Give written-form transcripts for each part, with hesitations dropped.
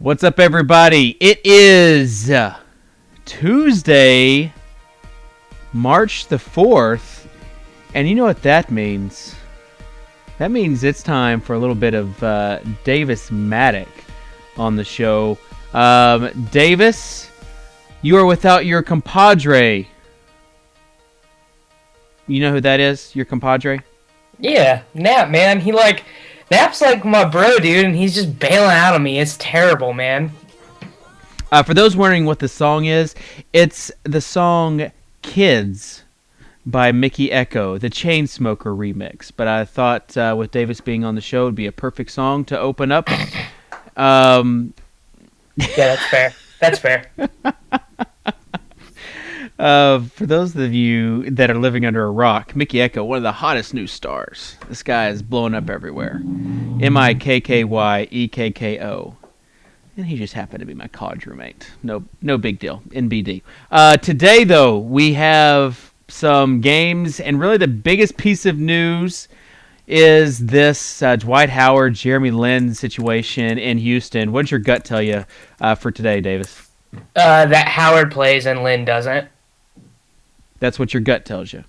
What's up, everybody? It is Tuesday, March the 4th, and you know what that means? That means it's time for a little bit of Davis Maddock on the show. Davis, you are without your compadre. You know who that is? Your compadre? Yeah, Nap, man. Nap's like my bro, dude, and he's just bailing out on me. It's terrible, man. For those wondering what the song is, it's the song Kids by Mickey Echo, the Chainsmoker remix. But I thought with Davis being on the show, it would be a perfect song to open up. Yeah, that's fair. That's fair. For those of you that are living under a rock, Mickey Echo, one of the hottest new stars. This guy is blowing up everywhere. Mickyeekko. And he just happened to be my college roommate. No big deal. NBD. Today, though, we have some games, and really the biggest piece of news is this Dwight Howard, Jeremy Lin situation in Houston. What does your gut tell you for today, Davis? That Howard plays and Lynn doesn't. That's what your gut tells you.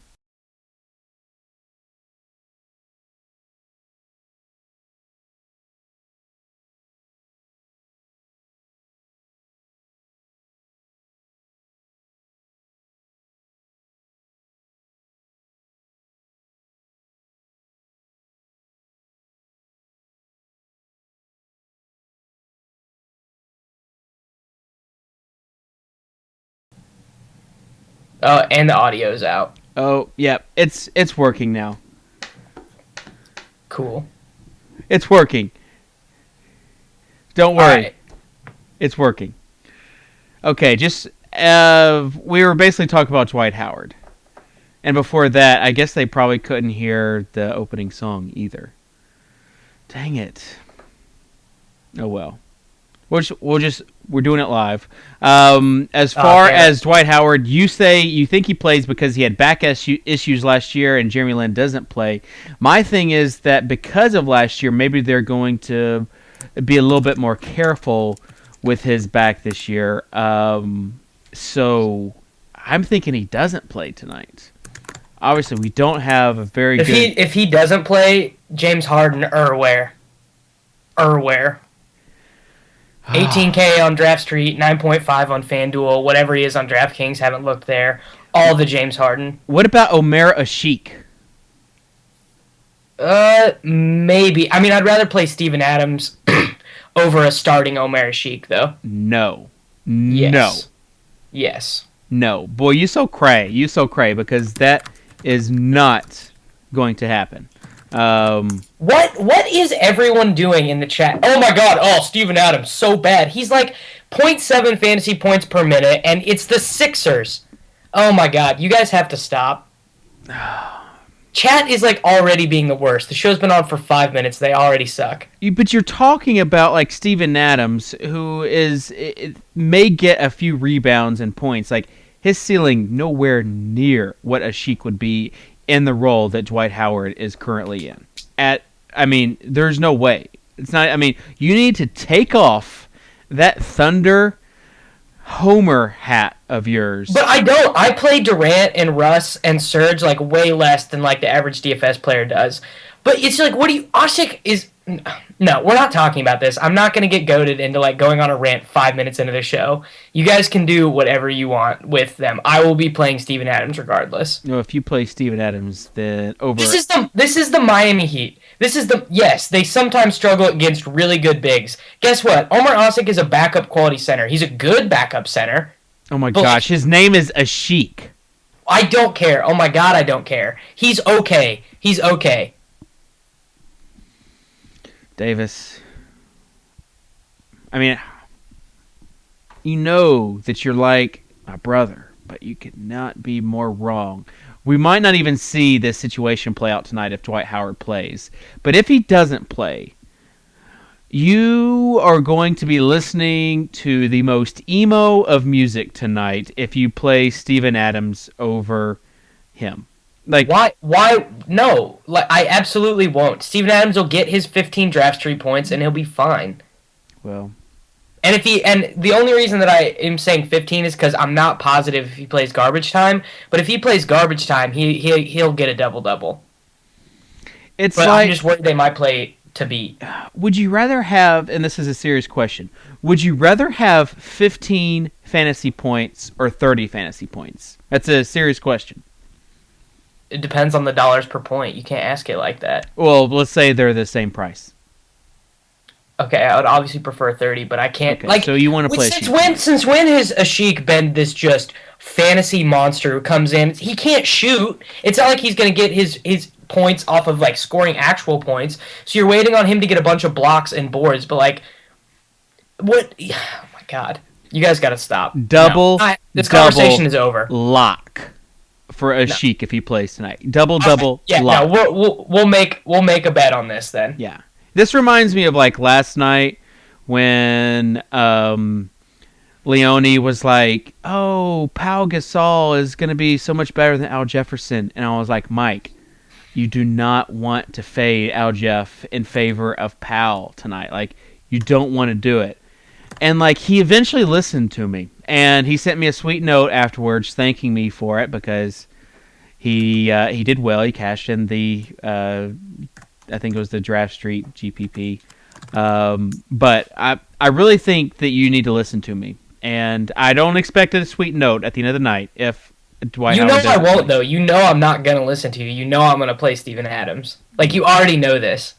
Oh, and the audio's out. Oh, yeah, it's working now. Cool. It's working. Don't worry. Right. It's working. Okay, just we were basically talking about Dwight Howard. And before that, I guess they probably couldn't hear the opening song either. Dang it. Oh well. We're doing it live. As far as Dwight Howard, you say you think he plays because he had back issues last year and Jeremy Lin doesn't play. My thing is that because of last year, maybe they're going to be a little bit more careful with his back this year. So I'm thinking he doesn't play tonight. Obviously, we don't have a very good... If he doesn't play, James Harden or where? 18K on Draft Street, 9.5 on FanDuel, whatever he is on DraftKings, haven't looked there. All the James Harden. What about Omer Ashik? Maybe. I mean, I'd rather play Steven Adams over a starting Omer Sheik, though. No. Yes. Yes. No. Boy, you so cray, because that is not going to happen. What is everyone doing in the chat? Oh my god, Steven Adams, so bad. He's like 0.7 fantasy points per minute, and it's the Sixers. Oh my god, you guys have to stop. Chat is like already being the worst. The show's been on for 5 minutes. They already suck. But you're talking about like Steven Adams, who may get a few rebounds and points. Like his ceiling nowhere near what a Sheik would be in the role that Dwight Howard is currently in. There's no way. It's not. I mean, you need to take off that Thunder Homer hat of yours. But I don't. I play Durant and Russ and Serge like way less than like the average DFS player does. But it's like, what do you... Ashik is... No, we're not talking about this. I'm not going to get goaded into like going on a rant 5 minutes into the show. You guys can do whatever you want with them. I will be playing Steven Adams regardless. No, if you play Steven Adams, then over... This is the Miami Heat. Yes, they sometimes struggle against really good bigs. Guess what? Omer Ashik is a backup quality center. He's a good backup center. Oh my gosh, his name is Ashik. I don't care. Oh my god, I don't care. He's okay. Davis, I mean, you know that you're like my brother, but you could not be more wrong. We might not even see this situation play out tonight if Dwight Howard plays. But if he doesn't play, you are going to be listening to the most emo of music tonight if you play Steven Adams over him. Like why? No, like I absolutely won't. Steven Adams will get his 15 draft street points and he'll be fine. Well, And the only reason that I am saying 15 is because I'm not positive if he plays garbage time. But if he plays garbage time, he'll get a double. It's But like, I'm just worried they might play to beat. would you rather have, and this is a serious question, would you rather have 15 fantasy points or 30 fantasy points? That's a serious question. It depends on the dollars per point. You can't ask it like that. Well, let's say they're the same price. Okay, I would obviously prefer 30, but I can't Okay, like. so you want to play Since when has Ashik been this just fantasy monster who comes in? He can't shoot. It's not like he's gonna get his points off of like scoring actual points. So you're waiting on him to get a bunch of blocks and boards. But like, what? Oh my god, you guys got to stop. Double. No, this conversation is over. Lock for Ashik if he plays tonight. Double lock. No, we'll make a bet on this then. Yeah. This reminds me of like last night when Leone was like, "Oh, Pau Gasol is going to be so much better than Al Jefferson," and I was like, "Mike, you do not want to fade Al Jeff in favor of Pau tonight. Like, you don't want to do it." And like he eventually listened to me, and he sent me a sweet note afterwards thanking me for it because he did well. He cashed in the I think it was the Draft Street GPP. But I really think that you need to listen to me. And I don't expect a sweet note at the end of the night if Dwight Howard I won't, play. though. You know I'm not going to listen to you. You know I'm going to play Steven Adams. Like, you already know this.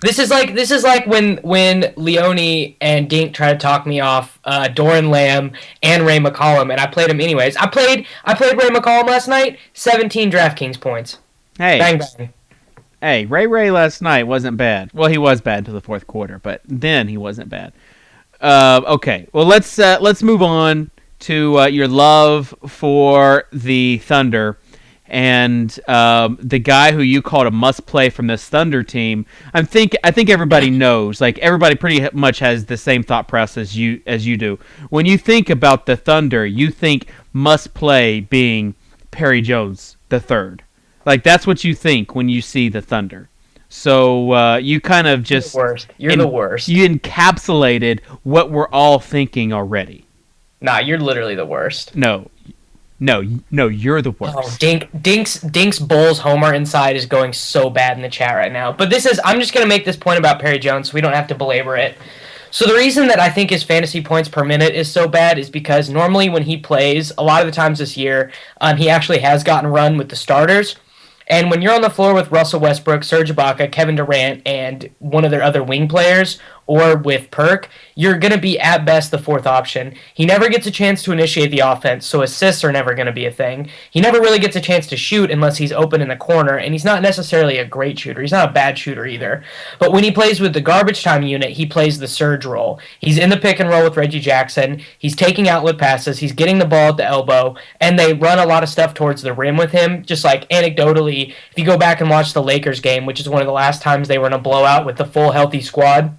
This is like when Leone and Dink try to talk me off Doran Lamb and Ray McCollum, and I played him anyways. I played Ray McCollum last night, 17 DraftKings points. Hey. Bang, bang. Hey, Ray last night wasn't bad. Well, he was bad until the fourth quarter, but then he wasn't bad. Okay, well let's move on to your love for the Thunder and the guy who you called a must play from this Thunder team. I think everybody knows. Like everybody pretty much has the same thought process as you do. When you think about the Thunder, you think must play being Perry Jones the third. Like, that's what you think when you see the Thunder. So you kind of just... You're the worst. You encapsulated what we're all thinking already. Nah, you're literally the worst. No, you're the worst. Oh, Dink's Bulls homer inside is going so bad in the chat right now. But I'm just going to make this point about Perry Jones so we don't have to belabor it. So the reason that I think his fantasy points per minute is so bad is because normally when he plays, a lot of the times this year, he actually has gotten run with the starters. And when you're on the floor with Russell Westbrook, Serge Ibaka, Kevin Durant, and one of their other wing players, or with Perk, you're going to be at best the fourth option. He never gets a chance to initiate the offense, so assists are never going to be a thing. He never really gets a chance to shoot unless he's open in the corner, and he's not necessarily a great shooter. He's not a bad shooter either. But when he plays with the garbage time unit, he plays the Serge role. He's in the pick and roll with Reggie Jackson. He's taking outlet passes. He's getting the ball at the elbow, and they run a lot of stuff towards the rim with him. Just like anecdotally, if you go back and watch the Lakers game, which is one of the last times they were in a blowout with the full healthy squad,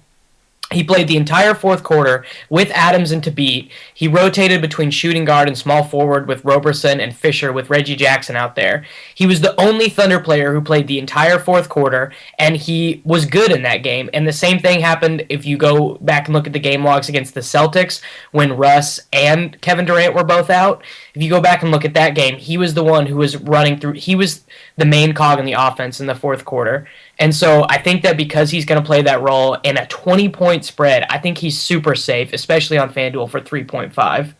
he played the entire fourth quarter with Adams and Tabit. He rotated between shooting guard and small forward with Roberson and Fisher with Reggie Jackson out there. He was the only Thunder player who played the entire fourth quarter, and he was good in that game. And the same thing happened if you go back and look at the game logs against the Celtics when Russ and Kevin Durant were both out. If you go back and look at that game, he was the one who was running through. He was the main cog in the offense in the fourth quarter. And so I think that because he's going to play that role in a 20-point spread, I think he's super safe, especially on FanDuel for 3.5.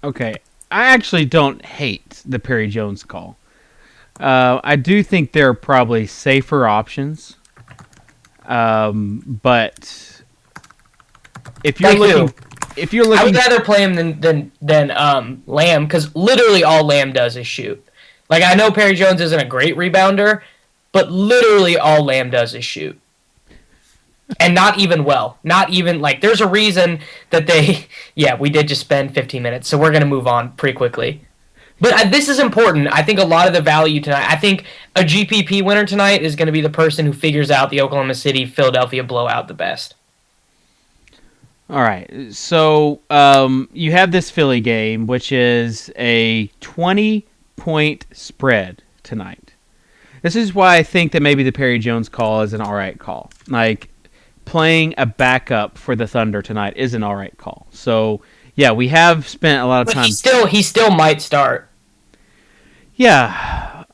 Okay. I actually don't hate the Perry Jones call. I do think there are probably safer options. But if you're looking, I would rather play him than Lamb, because literally all Lamb does is shoot. Like, I know Perry Jones isn't a great rebounder, but literally all Lamb does is shoot. And not even well. Not even, like, there's a reason that we did just spend 15 minutes, so we're going to move on pretty quickly. But this is important. I think a lot of the value tonight, I think a GPP winner tonight is going to be the person who figures out the Oklahoma City-Philadelphia blowout the best. All right, so you have this Philly game, which is a 20-point spread tonight. This is why I think that maybe the Perry Jones call is an all right call. Like, playing a backup for the Thunder tonight is an all right call. So yeah, we have spent a lot of But time. he still might start. Yeah.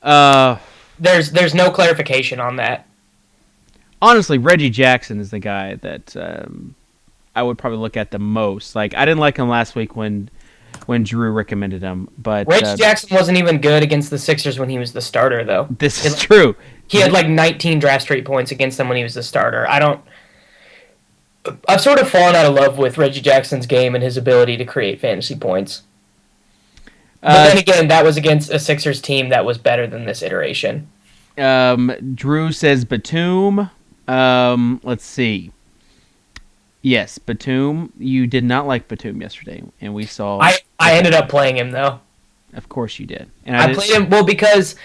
There's no clarification on that. Honestly, Reggie Jackson is the guy that I would probably look at the most. Like, I didn't like him last week when Drew recommended him, but Reggie Jackson wasn't even good against the Sixers when he was the starter, though. This is true. He had like 19 draft straight points against them when he was the starter. I've sort of fallen out of love with Reggie Jackson's game and his ability to create fantasy points. But then again, that was against a Sixers team that was better than this iteration. Drew says Batum. Let's see. Yes, Batum. You did not like Batum yesterday, and we saw. I ended up playing him though. Of course you did. And I played him because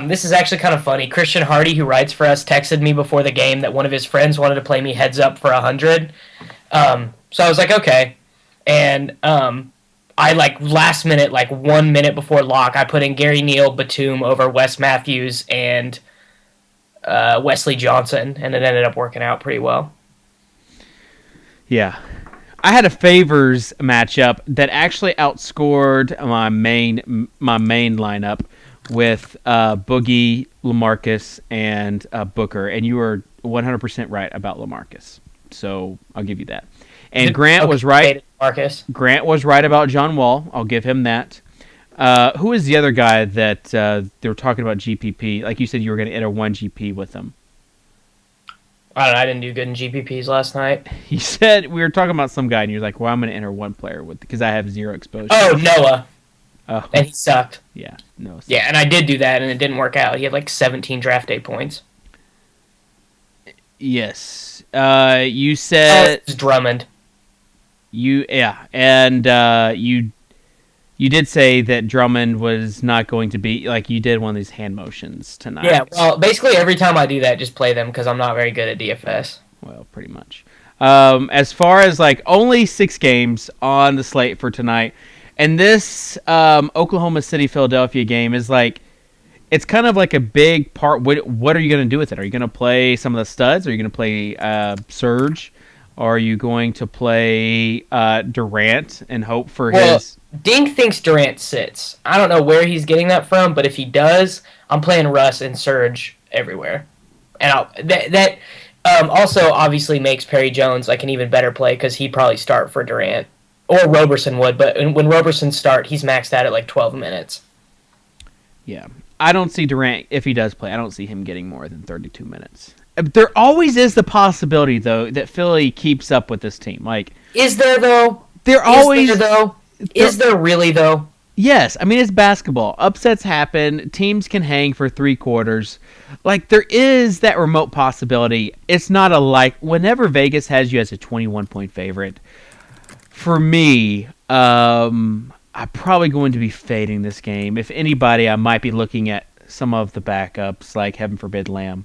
this is actually kind of funny. Christian Hardy, who writes for us, texted me before the game that one of his friends wanted to play me heads up for 100. So I was like, okay, and I like last minute, like 1 minute before lock, I put in Gary Neal, Batum over Wes Matthews and Wesley Johnson, and it ended up working out pretty well. Yeah. I had a favors matchup that actually outscored my main lineup with Boogie, LaMarcus, and Booker, and you were 100% right about LaMarcus. So I'll give you that. And Grant was right. Marcus. Grant was right about John Wall. I'll give him that. Who is the other guy that they were talking about GPP? Like you said, you were going to enter one GP with them. I don't know. I didn't do good in GPPs last night. He said we were talking about some guy, and you're like, "Well, I'm going to enter one player with because I have zero exposure." Oh, Noah. Oh, and he sucked. Yeah, no. Yeah, and I did do that, and it didn't work out. He had like 17 draft day points. Yes. You said it's Drummond. You did say that Drummond was not going to be like you did one of these hand motions tonight. Yeah, well, basically every time I do that, just play them because I'm not very good at DFS. Well, pretty much. As far as like only 6 games on the slate for tonight, and this Oklahoma City Philadelphia game is like it's kind of like a big part. What are you going to do with it? Are you going to play some of the studs? Are you going to play Surge? Are you going to play Durant and hope for his? Dink thinks Durant sits. I don't know where he's getting that from, but if he does, I'm playing Russ and Surge everywhere. And that also obviously makes Perry Jones like an even better play because he'd probably start for Durant. Or Roberson would, but when Roberson start, he's maxed out at like 12 minutes. Yeah. I don't see Durant, if he does play, I don't see him getting more than 32 minutes. There always is the possibility, though, that Philly keeps up with this team. Like, is there, though? Is there really, though? Yes. I mean, it's basketball. Upsets happen. Teams can hang for 3 quarters. Like, there is that remote possibility. It's not whenever Vegas has you as a 21-point favorite, for me, I'm probably going to be fading this game. If anybody, I might be looking at some of the backups, like, heaven forbid, Lamb.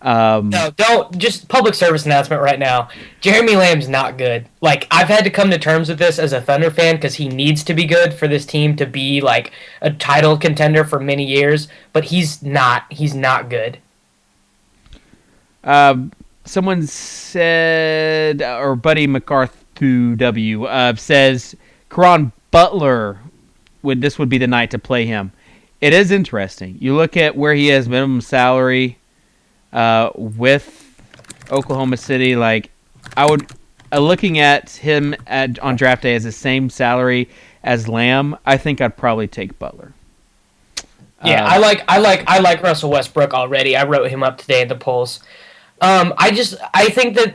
No, don't. Just public service announcement right now. Jeremy Lamb's not good. Like, I've had to come to terms with this as a Thunder fan because he needs to be good for this team to be, like, a title contender for many years, but he's not. He's not good. Someone said, or Buddy McCarthy says, Caron Butler, this would be the night to play him. It is interesting. You look at where he has minimum salary with Oklahoma City. Like, I would looking at him on draft day as the same salary as Lamb. I think I'd probably take Butler. Yeah, I like Russell Westbrook already. I wrote him up today in the polls. I think that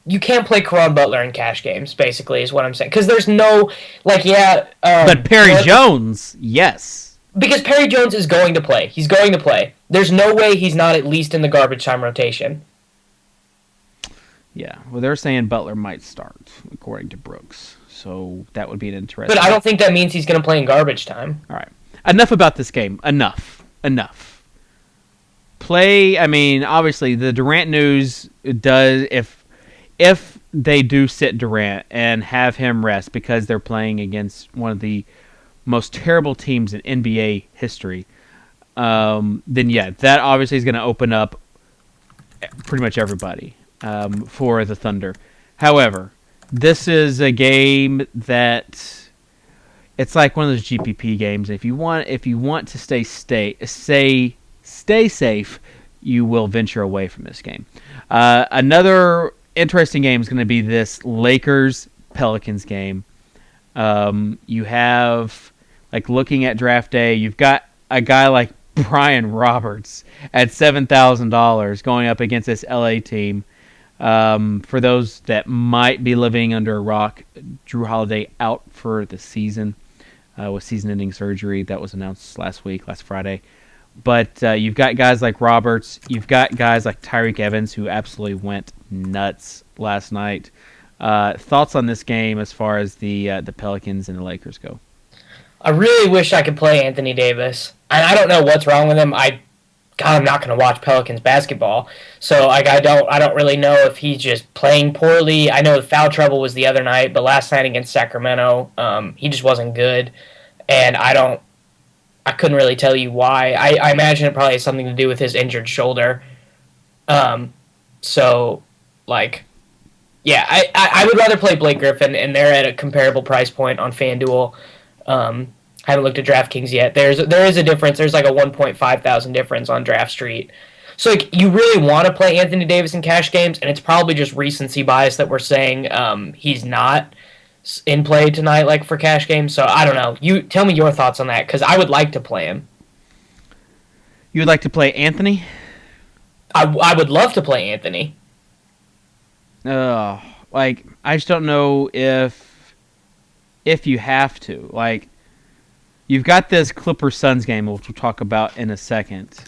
you can't play Caron Butler in cash games, basically, is what I'm saying. Because there's no, but Perry Jones, yes. Because Perry Jones is going to play. He's going to play. There's no way he's not at least in the garbage time rotation. Yeah, well, they're saying Butler might start, according to Brooks. So that would be an interesting... But I don't think that means he's going to play in garbage time. All right. Enough about this game. Enough. Play, I mean, obviously, the Durant news does... If they do sit Durant and have him rest because they're playing against one of the most terrible teams in NBA history, then yeah, that obviously is going to open up pretty much everybody. for the Thunder. However, this is a game that it's like one of those GPP games. If you want to stay safe, you will venture away from this game. Another interesting game is going to be this Lakers Pelicans game. You have, like, looking at draft day, you've got a guy like Brian Roberts at $7,000 going up against this LA team. For those that might be living under a rock, Drew Holiday out for the season with season-ending surgery. That was announced last Friday. But you've got guys like Roberts. You've got guys like Tyreek Evans, who absolutely went nuts last night. Thoughts on this game as far as the Pelicans and the Lakers go? I really wish I could play Anthony Davis. And I don't know what's wrong with him. I'm not going to watch Pelicans basketball. So I don't really know if he's just playing poorly. I know the foul trouble was the other night, but last night against Sacramento, he just wasn't good. And I couldn't really tell you why. I imagine it probably has something to do with his injured shoulder. So, like, yeah, I would rather play Blake Griffin, and they're at a comparable price point on FanDuel. I haven't looked at DraftKings yet. There is a difference. There's like a 1.5 thousand difference on Draft Street. So, like, you really want to play Anthony Davis in cash games, and it's probably just recency bias that we're saying he's not in play tonight, like, for cash games. So I don't know. You tell me your thoughts on that, because I would like to play him. You would like to play Anthony? I would love to play Anthony. Like, I just don't know if you have to. Like, you've got this Clippers-Suns game, which we'll talk about in a second.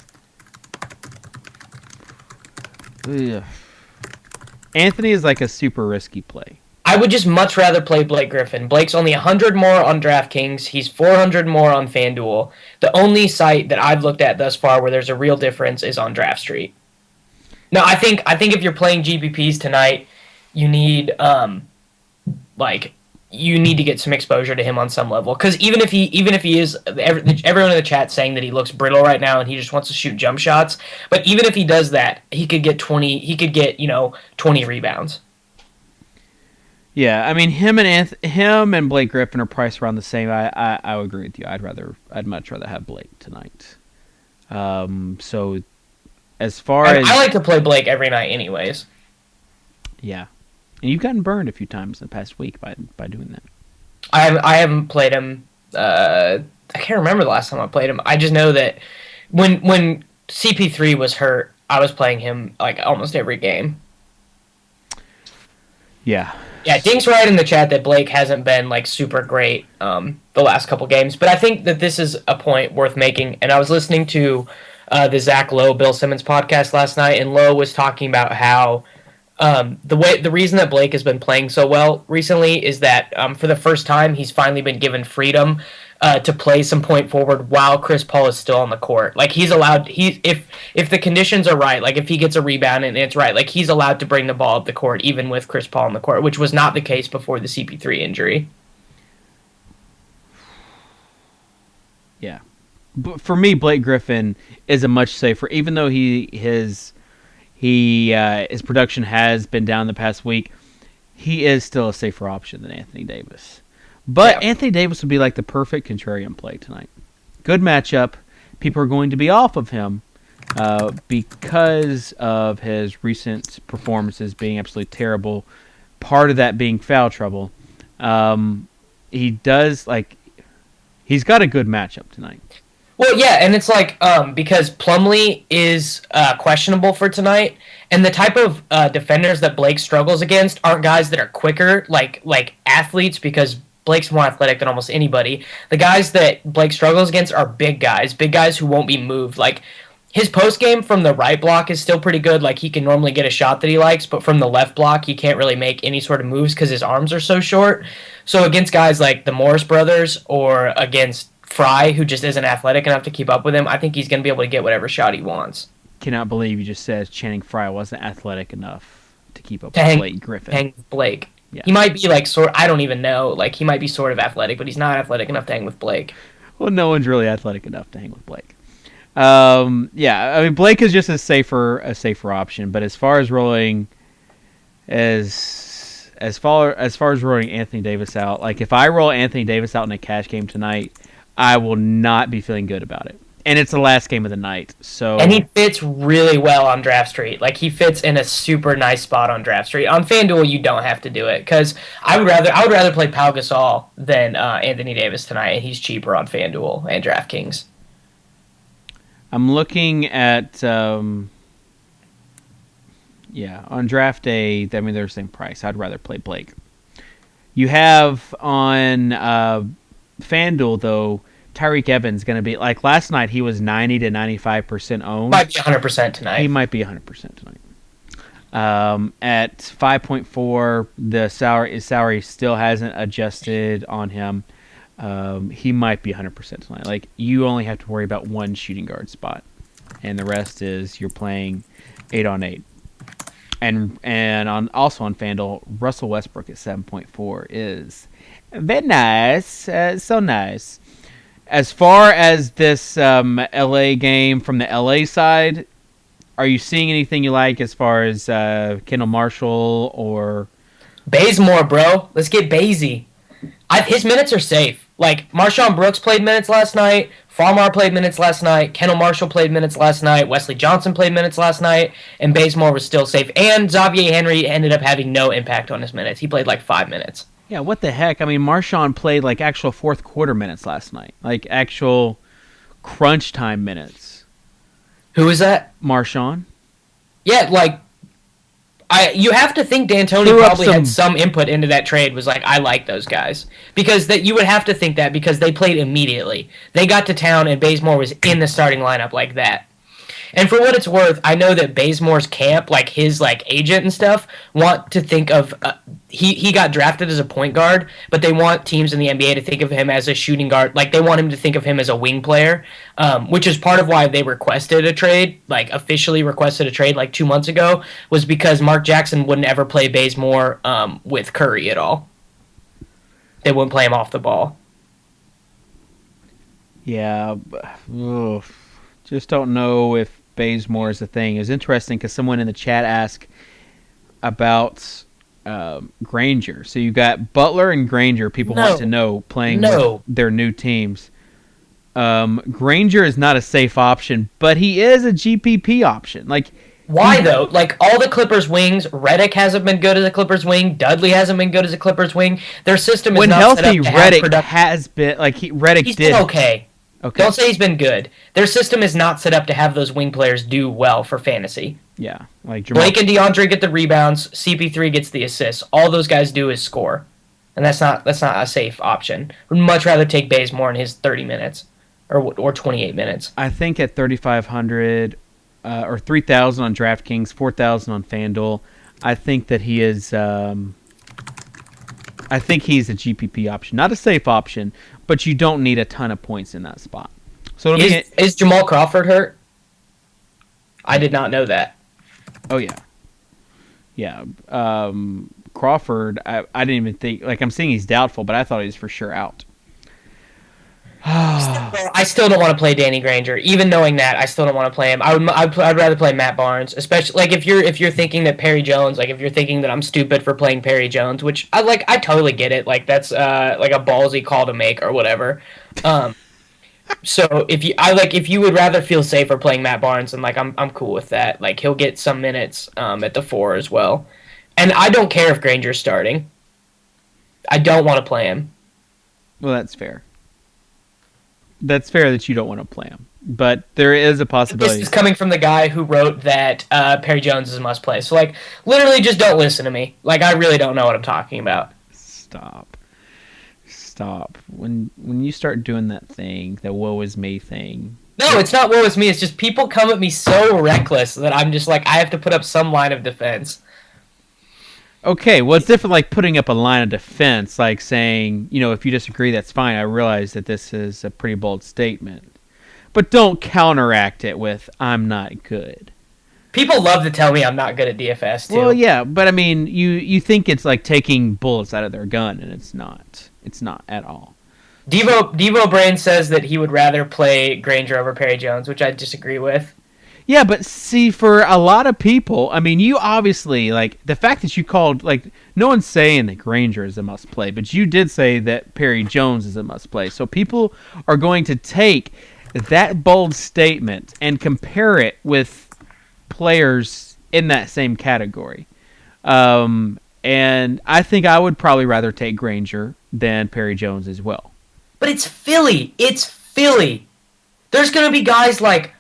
Ugh. Anthony is like a super risky play. I would just much rather play Blake Griffin. Blake's only 100 more on DraftKings. He's 400 more on FanDuel. The only site that I've looked at thus far where there's a real difference is on Draft Street. No, I think if you're playing GPPs tonight, you need you need to get some exposure to him on some level. Because even if he is, everyone in the chat saying that he looks brittle right now and he just wants to shoot jump shots. But even if he does that, he could get 20. He could get 20 rebounds. Yeah, I mean him and Blake Griffin are priced around the same. I would agree with you. I'd much rather have Blake tonight. So as far as I like to play Blake every night, anyways. Yeah, and you've gotten burned a few times in the past week by doing that. I haven't played him. I can't remember the last time I played him. I just know that when CP3 was hurt, I was playing him like almost every game. Yeah. Yeah, Dink's right in the chat that Blake hasn't been like super great the last couple games, but I think that this is a point worth making. And I was listening to the Zach Lowe, Bill Simmons podcast last night, and Lowe was talking about how the reason that Blake has been playing so well recently is that for the first time he's finally been given freedom to play some point forward while Chris Paul is still on the court. Like he's allowed, if the conditions are right, like if he gets a rebound and it's right, like he's allowed to bring the ball up the court even with Chris Paul on the court, which was not the case before the CP3 injury. Yeah, but for me, Blake Griffin is a much safer, even though his production has been down the past week. He is still a safer option than Anthony Davis. But yeah. Anthony Davis would be like the perfect contrarian play tonight. Good matchup. People are going to be off of him because of his recent performances being absolutely terrible. Part of that being foul trouble. He's got a good matchup tonight. Well, yeah, and it's like because Plumlee is questionable for tonight, and the type of defenders that Blake struggles against aren't guys that are quicker, like athletes, because Blake's more athletic than almost anybody. The guys that Blake struggles against are big guys who won't be moved. Like, his post game from the right block is still pretty good. Like, he can normally get a shot that he likes, but from the left block, he can't really make any sort of moves because his arms are so short. So against guys like the Morris brothers or against Fry, who just isn't athletic enough to keep up with him, I think he's going to be able to get whatever shot he wants. Cannot believe you just said Channing Frye wasn't athletic enough to keep up with Blake Griffin. Hang with Blake. Yeah. He might be I don't even know. Like, he might be sort of athletic, but he's not athletic enough to hang with Blake. Well, no one's really athletic enough to hang with Blake. Yeah, I mean, Blake is just a safer option, but as far as rolling As far as rolling Anthony Davis out, like if I roll Anthony Davis out in a cash game tonight, I will not be feeling good about it. And it's the last game of the night, so And he fits really well on Draft Street. Like he fits in a super nice spot on Draft Street. On FanDuel, you don't have to do it because I would rather play Pau Gasol than Anthony Davis tonight, and he's cheaper on FanDuel and DraftKings. I'm looking at on draft day. I mean, they're the same price. I'd rather play Blake. You have on FanDuel though. Tyreek Evans going to be like last night. He was 90 to 95% owned. Might be 100% tonight. He might be 100% tonight. At 5.4, the salary still hasn't adjusted on him. He might be 100% tonight. Like you only have to worry about one shooting guard spot, and the rest is you're playing 8-on-8. And also on FanDuel, Russell Westbrook at 7.4 is very nice. So nice. As far as this LA game from the LA side, are you seeing anything you like as far as Kendall Marshall or Bazemore, bro? Let's get Bazy. His minutes are safe. Like Marshawn Brooks played minutes last night. Farmar played minutes last night. Kendall Marshall played minutes last night. Wesley Johnson played minutes last night. And Bazemore was still safe. And Xavier Henry ended up having no impact on his minutes. He played like 5 minutes. Yeah, what the heck? I mean, Marshawn played like actual fourth quarter minutes last night, like actual crunch time minutes. Who is that? Marshawn. Yeah, like you have to think D'Antoni probably had some input into that trade. Was like, I like those guys because that you would have to think that because they played immediately. They got to town and Bazemore was in the starting lineup like that. And for what it's worth, I know that Bazemore's camp, like his like agent and stuff, want to think of he got drafted as a point guard, but they want teams in the NBA to think of him as a shooting guard. Like they want him to think of him as a wing player, which is part of why they requested a trade, like officially requested a trade like 2 months ago, was because Mark Jackson wouldn't ever play Bazemore with Curry at all. They wouldn't play him off the ball. Yeah, just don't know if Bazemore is the thing. It was interesting because someone in the chat asked about Granger. So you got Butler and Granger. People want to know playing with their new teams. Granger is not a safe option, but he is a GPP option. Like why though? Like all the Clippers wings, Redick hasn't been good as a Clippers wing. Dudley hasn't been good as a Clippers wing. Their system is when not healthy. Set up to Redick has been like Redick he's did been okay. Okay. Don't say he's been good. Their system is not set up to have those wing players do well for fantasy. Yeah, like Jamal. Blake and DeAndre get the rebounds. CP3 gets the assists. All those guys do is score, and that's not a safe option. Would much rather take Bazemore in his 30 minutes or 28 minutes. I think at 3,500 or 3,000 on DraftKings, 4,000 on FanDuel, I think that he is. I think he's a GPP option, not a safe option, but you don't need a ton of points in that spot. So is Jamal Crawford hurt? I did not know that. Oh yeah. Crawford, I didn't even think like I'm seeing he's doubtful, but I thought he was for sure out. I still don't want to play Danny Granger, even knowing that. I still don't want to play him. I'd rather play Matt Barnes, especially like if you're thinking that Perry Jones, like if you're thinking that I'm stupid for playing Perry Jones, which I totally get it. Like that's like a ballsy call to make or whatever. So if you would rather feel safer playing Matt Barnes, then like I'm cool with that. Like he'll get some minutes at the 4 as well, and I don't care if Granger's starting. I don't want to play him. Well, that's fair. That's fair that you don't want to play him, but there is a possibility. This is coming from the guy who wrote that Perry Jones is a must play. So like, literally, just don't listen to me. Like, I really don't know what I'm talking about. Stop. When you start doing that thing, that woe is me thing. No, it's not woe is me. It's just people come at me so reckless that I'm just like I have to put up some line of defense. Okay, well, it's different like putting up a line of defense, like saying, if you disagree, that's fine. I realize that this is a pretty bold statement. But don't counteract it with, I'm not good. People love to tell me I'm not good at DFS, too. Well, yeah, but I mean, you think it's like taking bullets out of their gun, and it's not. It's not at all. Devo Brain says that he would rather play Granger over Perry Jones, which I disagree with. Yeah, but see, for a lot of people, I mean, you obviously, like, the fact that you called, like, no one's saying that Granger is a must play, but you did say that Perry Jones is a must play. So people are going to take that bold statement and compare it with players in that same category. And I think I would probably rather take Granger than Perry Jones as well. But it's Philly. It's Philly. There's going to be guys like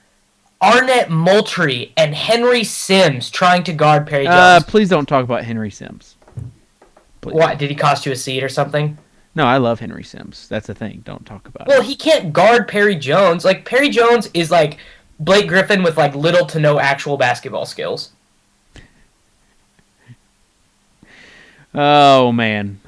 Arnett Moultrie and Henry Sims trying to guard Perry Jones. Please don't talk about Henry Sims. Please. What, did he cost you a seat or something? No, I love Henry Sims. That's the thing. Don't talk about it. Well, he can't guard Perry Jones. Like, Perry Jones is like Blake Griffin with like little to no actual basketball skills. Oh, man.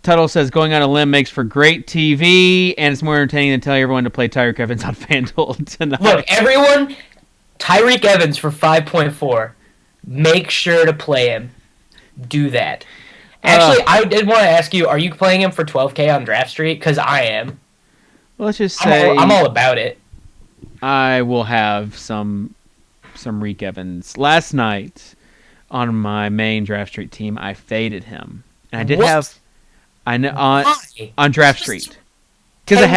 Tuttle says, going on a limb makes for great TV, and it's more entertaining than telling everyone to play Tyreek Evans on FanDuel tonight. Look, everyone, Tyreek Evans for 5.4. Make sure to play him. Do that. Actually, I did want to ask you, are you playing him for 12K on Draft Street? Because I am. Well, let's just say... I'm all about it. I will have some Reek Evans. Last night, on my main Draft Street team, I faded him. And I did have... I know on Draft Street because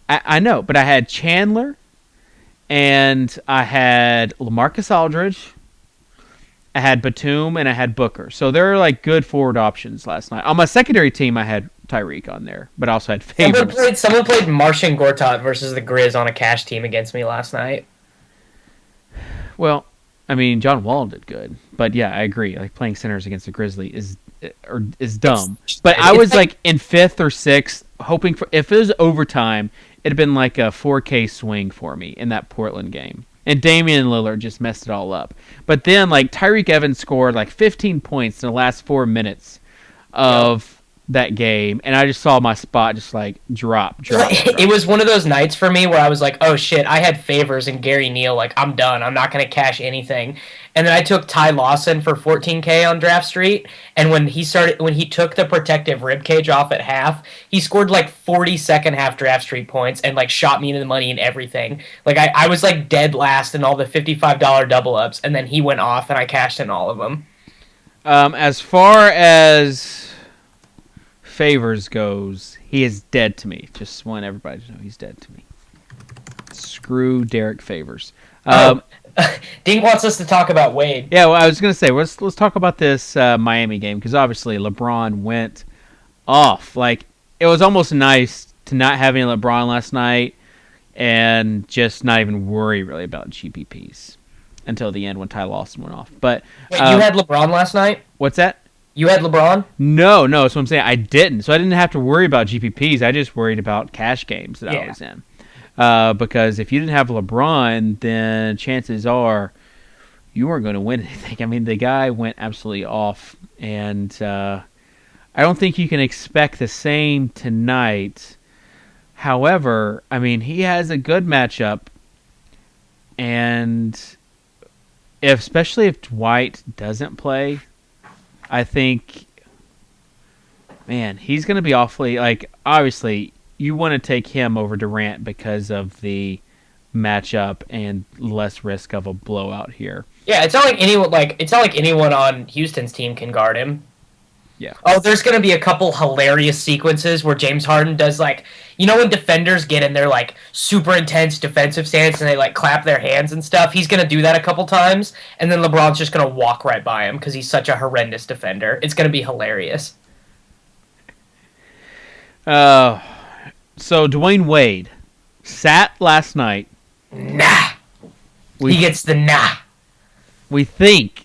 I know, but I had Chandler and I had LaMarcus Aldridge, I had Batum, and I had Booker. So there are like good forward options last night. On my secondary team, I had Tyreek on there, but I also had Favors. Someone played Marcin Gortat versus the Grizz on a cash team against me last night. Well, I mean, John Wall did good, but yeah, I agree. Like playing centers against the Grizzly is dumb. But I was like in 5th or 6th, hoping for, if it was overtime, it'd been like a 4K swing for me in that Portland game. And Damian Lillard just messed it all up. But then like Tyreek Evans scored like 15 points in the last 4 minutes of that game, and I just saw my spot just like drop. It was one of those nights for me where I was like, oh shit, I had Favors and Gary Neal, like I'm done, I'm not going to cash anything. And then I took Ty Lawson for 14K on Draft Street, and when he took the protective ribcage off at half, he scored like 40 second half Draft Street points and like shot me into the money and everything. Like I was like dead last in all the $55 double ups, and then he went off and I cashed in all of them. As far as Favors goes, he is dead to me. Just want everybody to know he's dead to me. Screw Derek Favors. Dink wants us to talk about Wade. Yeah, well, I was going to say, let's talk about this Miami game, because obviously LeBron went off. Like, it was almost nice to not have any LeBron last night and just not even worry really about GPPs until the end when Ty Lawson went off. But wait, you had LeBron last night? What's that? You had LeBron? No, that's what I'm saying. I didn't. So I didn't have to worry about GPPs. I just worried about cash games that I was in. Because if you didn't have LeBron, then chances are you weren't going to win anything. I mean, the guy went absolutely off. And I don't think you can expect the same tonight. However, I mean, he has a good matchup. And especially if Dwight doesn't play, I think, man, he's going to be awfully, like, obviously, you want to take him over Durant because of the matchup and less risk of a blowout here. Yeah, it's not like anyone on Houston's team can guard him. Yeah. Oh, there's going to be a couple hilarious sequences where James Harden does, like, you know when defenders get in their, like, super intense defensive stance and they, like, clap their hands and stuff? He's going to do that a couple times, and then LeBron's just going to walk right by him because he's such a horrendous defender. It's going to be hilarious. So Dwayne Wade sat last night. Nah. He gets the nah. We think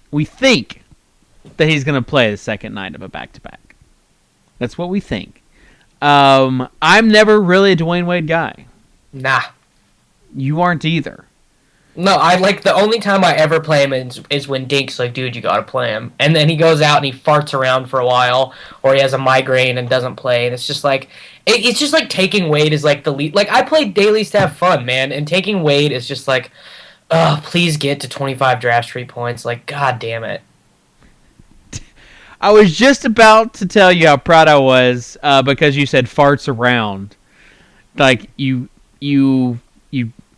that he's going to play the second night of a back-to-back. That's what we think. I'm never really a Dwayne Wade guy. Nah. You aren't either. No, I like the only time I ever play him is when Dink's like, dude, you gotta play him. And then he goes out and he farts around for a while, or he has a migraine and doesn't play. And it's just like, it's just like taking Wade is like the lead. Like, I play dailies to have fun, man. And taking Wade is just like, please get to 25 Draft Street points. Like, god damn it. I was just about to tell you how proud I was because you said farts around. Like, you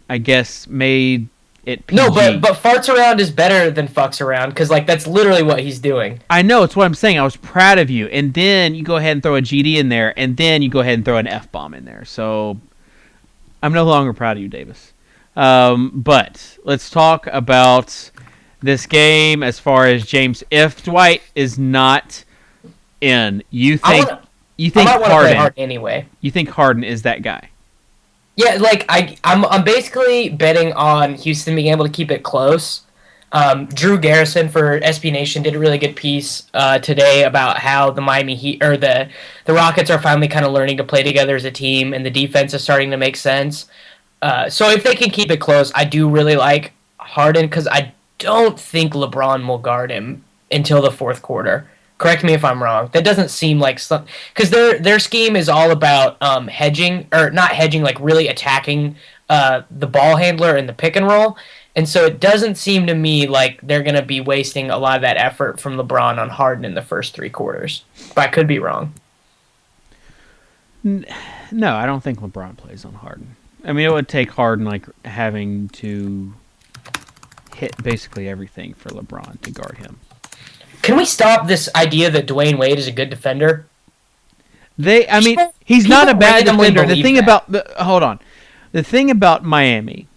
I guess, made it PG. No, but farts around is better than fucks around because like that's literally what he's doing. I know, it's what I'm saying. I was proud of you, and then you go ahead and throw a GD in there, and then you go ahead and throw an F bomb in there. So I'm no longer proud of you, Davis. But let's talk about this game as far as James. If Dwight is not in, you think Harden anyway. You think Harden is that guy? Yeah, like I'm basically betting on Houston being able to keep it close. Drew Garrison for SB Nation did a really good piece today about how the Miami Heat or the Rockets are finally kind of learning to play together as a team, and the defense is starting to make sense. So if they can keep it close, I do really like Harden because I don't think LeBron will guard him until the fourth quarter. Correct me if I'm wrong. That doesn't seem like something because their scheme is all about hedging or not hedging, like really attacking the ball handler in the pick and roll. And so it doesn't seem to me like they're going to be wasting a lot of that effort from LeBron on Harden in the first three quarters. But I could be wrong. No, I don't think LeBron plays on Harden. I mean, it would take Harden like having to hit basically everything for LeBron to guard him. Can we stop this idea that Dwayne Wade is a good defender? He's not a bad defender. The thing about the thing about Miami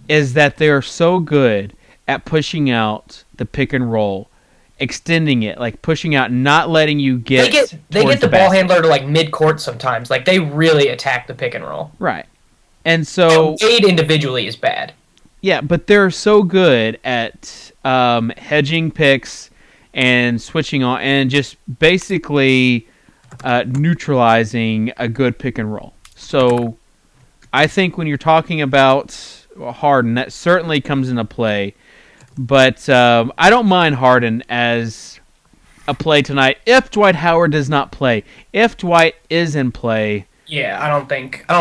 is that they're so good at pushing out the pick and roll, extending it, like pushing out, not letting you get. They get the ball handler to like mid court sometimes. Like they really attack the pick and roll. Right, and so Wade individually is bad. Yeah, but they're so good at hedging picks and switching on and just basically neutralizing a good pick and roll. So I think when you're talking about Harden, that certainly comes into play. But I don't mind Harden as a play tonight if Dwight Howard does not play. If Dwight is in play... Yeah, I don't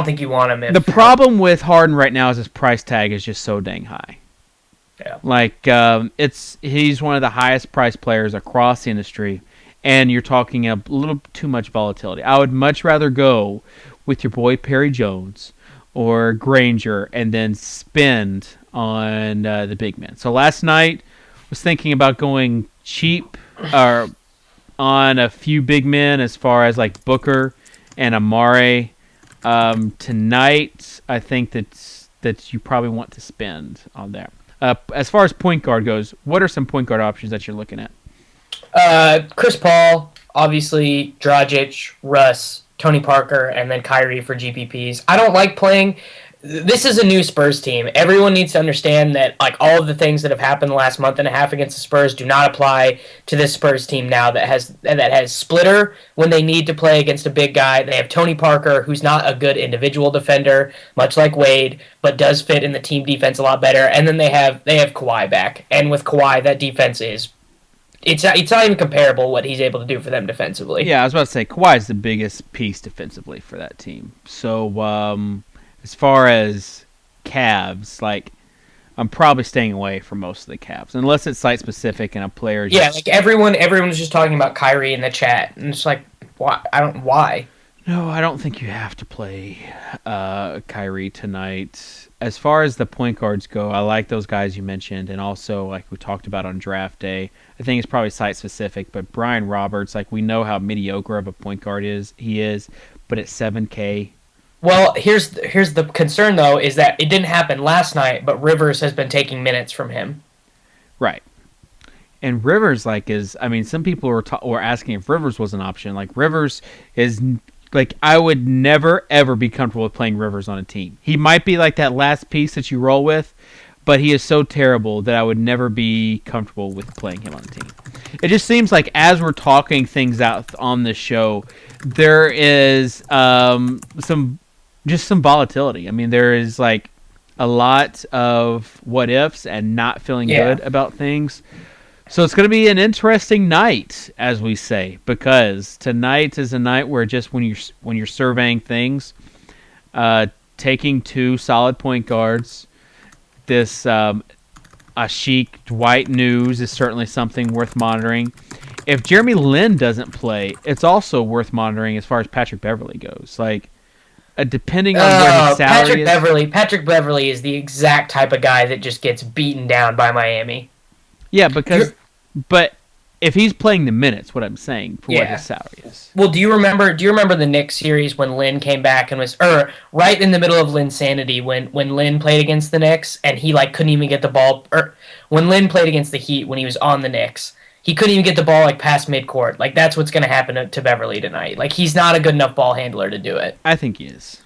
think you want him. The problem with Harden right now is his price tag is just so dang high. Yeah. Like he's one of the highest priced players across the industry, and you're talking a little too much volatility. I would much rather go with your boy Perry Jones or Granger and then spend on the big men. So last night was thinking about going cheap or on a few big men as far as like Booker and Amare. Tonight, I think that you probably want to spend on that. As far as point guard goes, what are some point guard options that you're looking at? Chris Paul, obviously, Dragic, Russ, Tony Parker, and then Kyrie for GPPs. I don't like playing. This is a new Spurs team. Everyone needs to understand that like all of the things that have happened the last month and a half against the Spurs do not apply to this Spurs team now that has splitter when they need to play against a big guy. They have Tony Parker, who's not a good individual defender, much like Wade, but does fit in the team defense a lot better. And then they have Kawhi back. And with Kawhi, that defense is it's not even comparable what he's able to do for them defensively. Yeah, I was about to say Kawhi is the biggest piece defensively for that team. So as far as Cavs, like I'm probably staying away from most of the Cavs unless it's site specific and a player. Yeah, like everyone's just talking about Kyrie in the chat, and it's like, why? No, I don't think you have to play Kyrie tonight. As far as the point guards go, I like those guys you mentioned, and also like we talked about on draft day. I think it's probably site specific, but Brian Roberts, like we know how mediocre of a point guard he is, but at $7K. Well, here's the concern though, is that it didn't happen last night, but Rivers has been taking minutes from him. Right. And Rivers, some people were asking if Rivers was an option. Like Rivers is, like I would never ever be comfortable with playing Rivers on a team. He might be like that last piece that you roll with, but he is so terrible that I would never be comfortable with playing him on a team. It just seems like as we're talking things out on this show, there is some volatility. I mean, there is like a lot of what ifs and not feeling good about things. So it's going to be an interesting night, as we say, because tonight is a night where just when you're surveying things, taking two solid point guards, this Ashik Dwight news is certainly something worth monitoring. If Jeremy Lin doesn't play, it's also worth monitoring as far as Patrick Beverley goes. Like, depending on where his salary is. Patrick Beverly is the exact type of guy that just gets beaten down by Miami. Yeah, but if he's playing the minutes, what I'm saying for what his salary is. Well, do you remember the Knicks series when Lynn came back and was right in the middle of Lynn's sanity when Lynn played against the Knicks and he couldn't even get the ball, or when Lynn played against the Heat when he was on the Knicks. He couldn't even get the ball past midcourt. That's what's going to happen to Beverly tonight. He's not a good enough ball handler to do it. I think he is.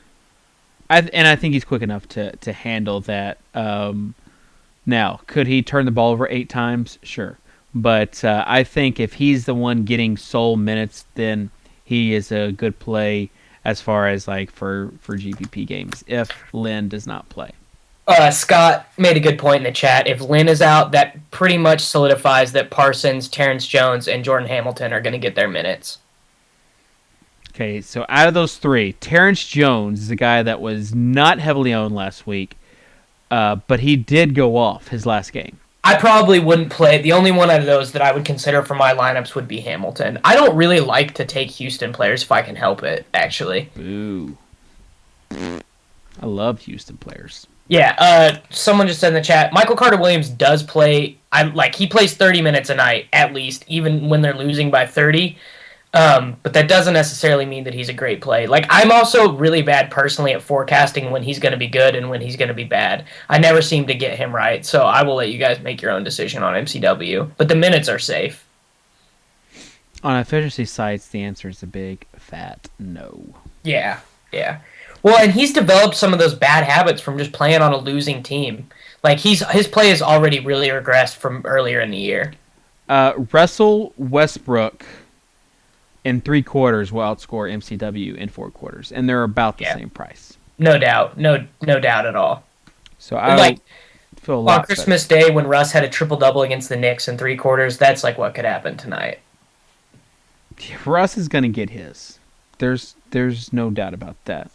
I think he's quick enough to handle that. Now, could he turn the ball over 8 times? Sure. But I think if he's the one getting sole minutes, then he is a good play as far as for GPP games if Lynn does not play. Scott made a good point in the chat. If Lynn is out, that pretty much solidifies that Parsons, Terrence Jones, and Jordan Hamilton are going to get their minutes. Okay, so out of those 3, Terrence Jones is a guy that was not heavily owned last week, but he did go off his last game. I probably wouldn't play. The only one out of those that I would consider for my lineups would be Hamilton. I don't really like to take Houston players if I can help it, actually. Boo. I love Houston players. Yeah, someone just said in the chat, Michael Carter-Williams does play, he plays 30 minutes a night, at least, even when they're losing by 30. But that doesn't necessarily mean that he's a great play. I'm also really bad personally at forecasting when he's going to be good and when he's going to be bad. I never seem to get him right, so I will let you guys make your own decision on MCW. But the minutes are safe. On efficiency sites, the answer is a big, fat no. Yeah. Well, and he's developed some of those bad habits from just playing on a losing team. His play has already really regressed from earlier in the year. Russell Westbrook in 3 quarters will outscore MCW in 4 quarters, and they're about the same price. No doubt. No doubt at all. So I feel a lot on Christmas Day when Russ had a triple-double against the Knicks in 3 quarters, that's what could happen tonight. Russ is going to get his. There's no doubt about that.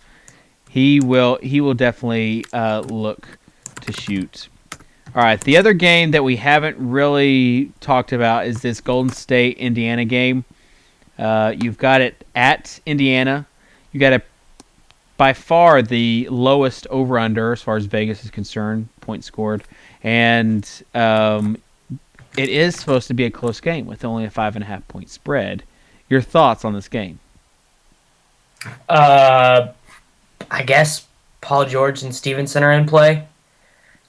He will definitely look to shoot. All right, the other game that we haven't really talked about is this Golden State Indiana game. You've got it at Indiana. You got it by far the lowest over/under as far as Vegas is concerned, points scored, and it is supposed to be a close game with only a 5.5 point spread. Your thoughts on this game? I guess Paul George and Stevenson are in play.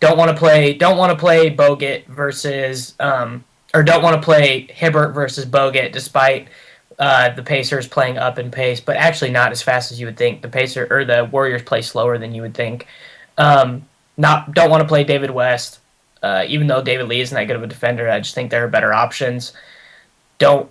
Don't want to play Bogut versus or don't want to play Hibbert versus Bogut despite the Pacers playing up in pace, but actually not as fast as you would think. The Warriors play slower than you would think. Don't want to play David West, even though David Lee isn't that good of a defender. I just think there are better options. Don't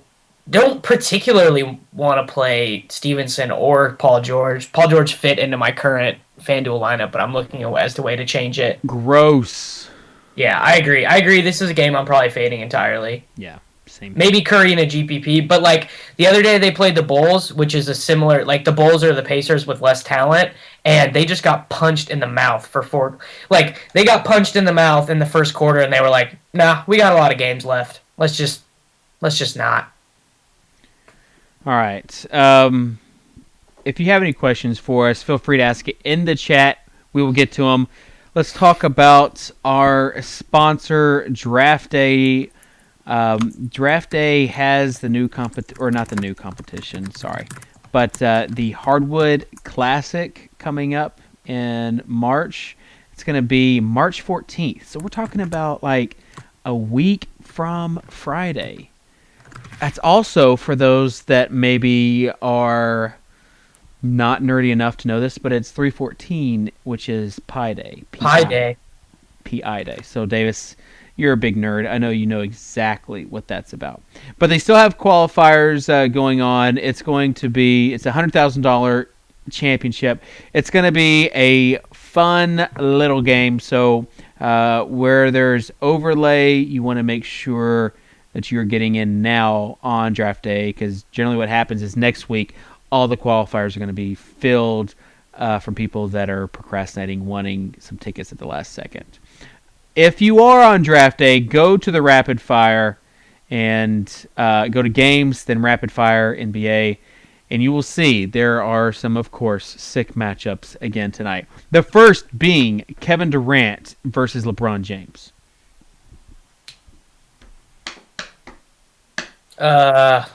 particularly want to play Stevenson or Paul George. Paul George fit into my current FanDuel lineup, but I'm looking as to a way to change it. Gross. Yeah, I agree. This is a game I'm probably fading entirely. Yeah, same. Maybe Curry in a GPP, but the other day they played the Bulls, which is a similar, the Bulls are the Pacers with less talent, and they just got punched in the mouth for 4. They got punched in the mouth in the first quarter, and they were like, nah, we got a lot of games left. Let's just not. All right. If you have any questions for us, feel free to ask it in the chat. We will get to them. Let's talk about our sponsor, DraftDayT. DraftDayT has the new not the new competition, sorry, but the Hardwood Classic coming up in March. It's going to be March 14th. So we're talking about a week from Friday. That's also for those that maybe are not nerdy enough to know this, but it's 3/14, which is Pi Day. Pi Day. Pi Day. So, Davis, you're a big nerd. I know you know exactly what that's about. But they still have qualifiers going on. It's a $100,000 championship. It's going to be a fun little game. So, where there's overlay, you want to make sure that you're getting in now on draft day, because generally what happens is next week all the qualifiers are going to be filled from people that are procrastinating, wanting some tickets at the last second. If you are on draft day, go to the rapid fire and go to games, then rapid fire NBA, And you will see there are some, of course, sick matchups again tonight. The first being Kevin Durant versus LeBron James. LeBron,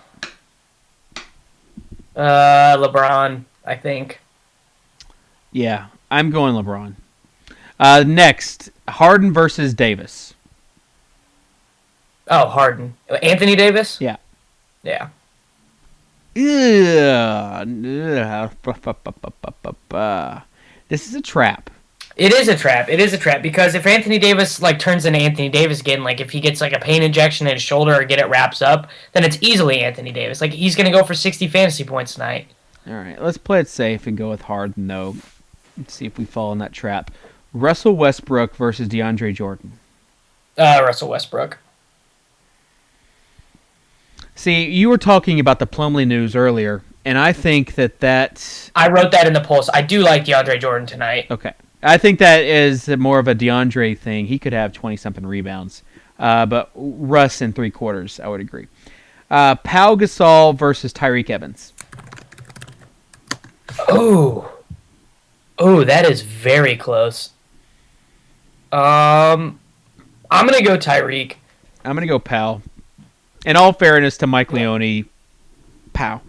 I think. Yeah, I'm going LeBron. Next, Harden versus Davis. Oh, Harden. Anthony Davis? Yeah. Yeah. This is a trap. It is a trap. It is a trap because if Anthony Davis turns into Anthony Davis again, if he gets a pain injection in his shoulder or get it wraps up, then it's easily Anthony Davis. He's gonna go for 60 fantasy points tonight. All right, let's play it safe and go with Harden though. Let's see if we fall in that trap. Russell Westbrook versus DeAndre Jordan. Russell Westbrook. See, you were talking about the Plumlee news earlier, and I think that... I wrote that in the post. I do like DeAndre Jordan tonight. Okay. I think that is more of a DeAndre thing. He could have 20-something rebounds. But Russ in 3/4, I would agree. Pau Gasol versus Tyreek Evans. Oh, that is very close. I'm going to go Tyreek. I'm going to go Pau. In all fairness to Mike Leone, Pau.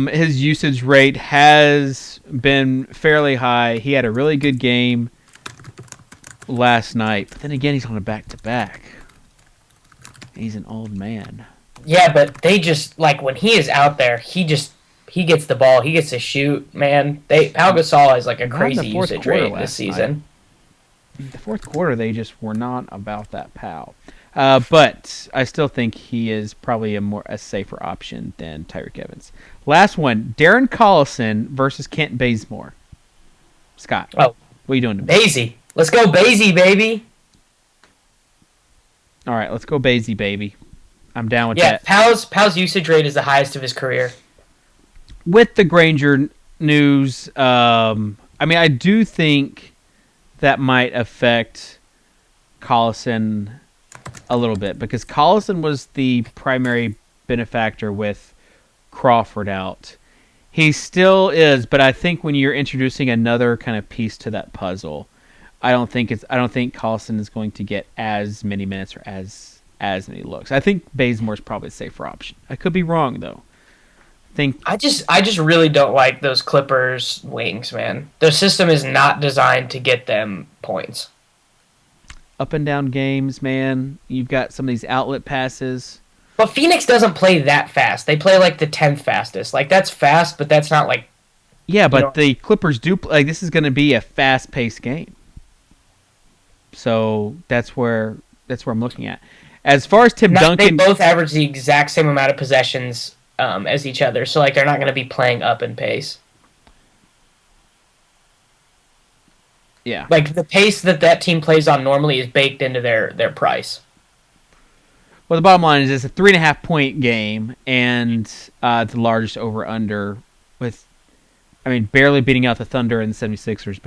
His usage rate has been fairly high. He had a really good game last night. But then again, he's on a back-to-back. He's an old man. Yeah, but they just, when he is out there, he gets the ball. He gets to shoot, man. Pau Gasol has, a crazy usage rate this season. In the fourth quarter, they just were not about that Pau. But I still think he is probably a safer option than Tyreek Evans. Last one, Darren Collison versus Kent Bazemore. Scott, what are you doing to me? Basie. Let's go Basie, baby. All right, let's go Basie, baby. I'm down with that. Yeah, Pau's usage rate is the highest of his career. With the Granger news, I do think that might affect Collison a little bit because Collison was the primary benefactor with Crawford out. He still is, but I think when you're introducing another kind of piece to that puzzle, I don't think Collison is going to get as many minutes or as many looks. I think Bazemore's probably a safer option. I could be wrong though. I just really don't like those Clippers wings, man. Their system is not designed to get them points. Up and down games, man. You've got some of these outlet passes. But Phoenix doesn't play that fast. They play the 10th fastest. That's fast, but that's not Yeah, but the Clippers do play. This is going to be a fast-paced game. So that's where I'm looking at. As far as Tim Duncan, they both average the exact same amount of possessions as each other. So they're not going to be playing up in pace. Yeah. The pace that team plays on normally is baked into their price. Well, the bottom line is it's a 3.5 point game, and the largest over/under with, barely beating out the Thunder and the 76ers,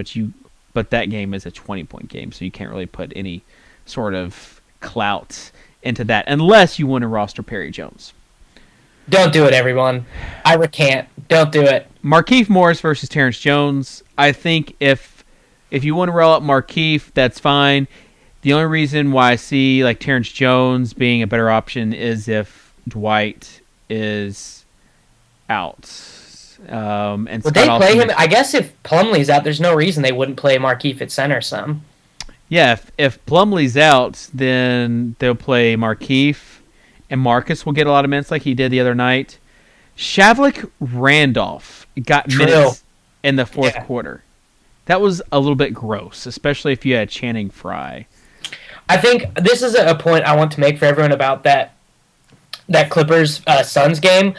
but that game is a 20-point game, so you can't really put any sort of clout into that unless you want to roster Perry Jones. Don't do it, everyone. I recant. Don't do it. Markieff Morris versus Terrence Jones. I think if you want to roll up Markieff, that's fine. The only reason why I see Terrence Jones being a better option is if Dwight is out. And would they play him? I guess if Plumlee's out, there's no reason they wouldn't play Markieff at center some. Yeah, if Plumlee's out, then they'll play Markieff, and Marcus will get a lot of minutes like he did the other night. Shavlik Randolph got minutes in the fourth quarter. That was a little bit gross, especially if you had Channing Frye. I think this is a point I want to make for everyone about that Clippers Suns game.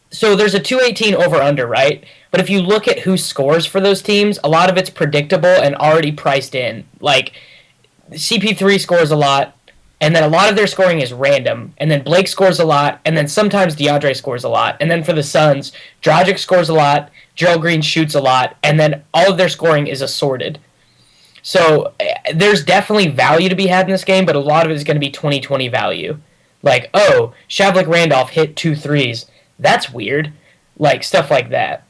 So there's a 218 over-under, right? But if you look at who scores for those teams, a lot of it's predictable and already priced in. CP3 scores a lot, and then a lot of their scoring is random. And then Blake scores a lot, and then sometimes DeAndre scores a lot. And then for the Suns, Dragic scores a lot, Gerald Green shoots a lot, and then all of their scoring is assorted. So there's definitely value to be had in this game, but a lot of it is going to be 20-20 value. Shavlik Randolph hit 2 threes. That's weird. like stuff like that.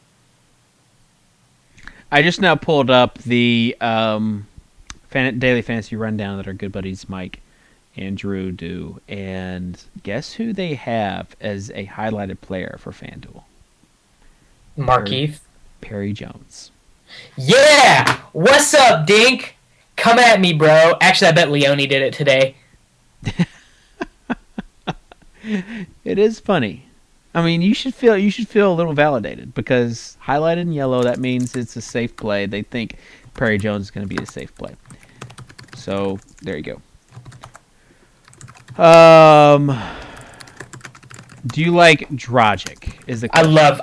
I just now pulled up the daily fantasy rundown that our good buddies Mike and Drew do, and guess who they have as a highlighted player for FanDuel? Markeith. Perry Jones. Yeah! What's up, Dink? Come at me, bro. Actually, I bet Leone did it today. It is funny. I mean, you should feel a little validated because highlighted in yellow, that means it's a safe play. They think Perry Jones is going to be a safe play. So there you go. Do you like Dragic?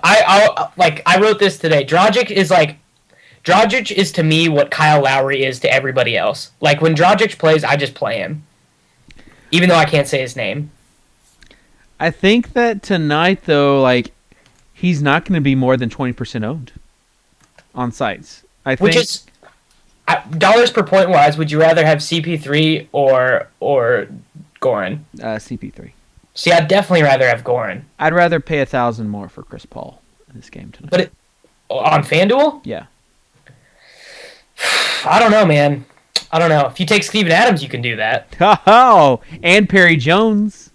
I wrote this today. Dragic is to me what Kyle Lowry is to everybody else. Like when Dragic plays, I just play him, even though I can't say his name. I think that tonight, though, like he's not going to be more than 20% owned on sites. Which is dollars per point wise. Would you rather have CP3 or Goran? CP3. See, I'd definitely rather have Goran. I'd rather pay $1,000 more for Chris Paul in this game tonight. But on FanDuel? Yeah. I don't know, man. I don't know. If you take Steven Adams, you can do that. Oh, and Perry Jones.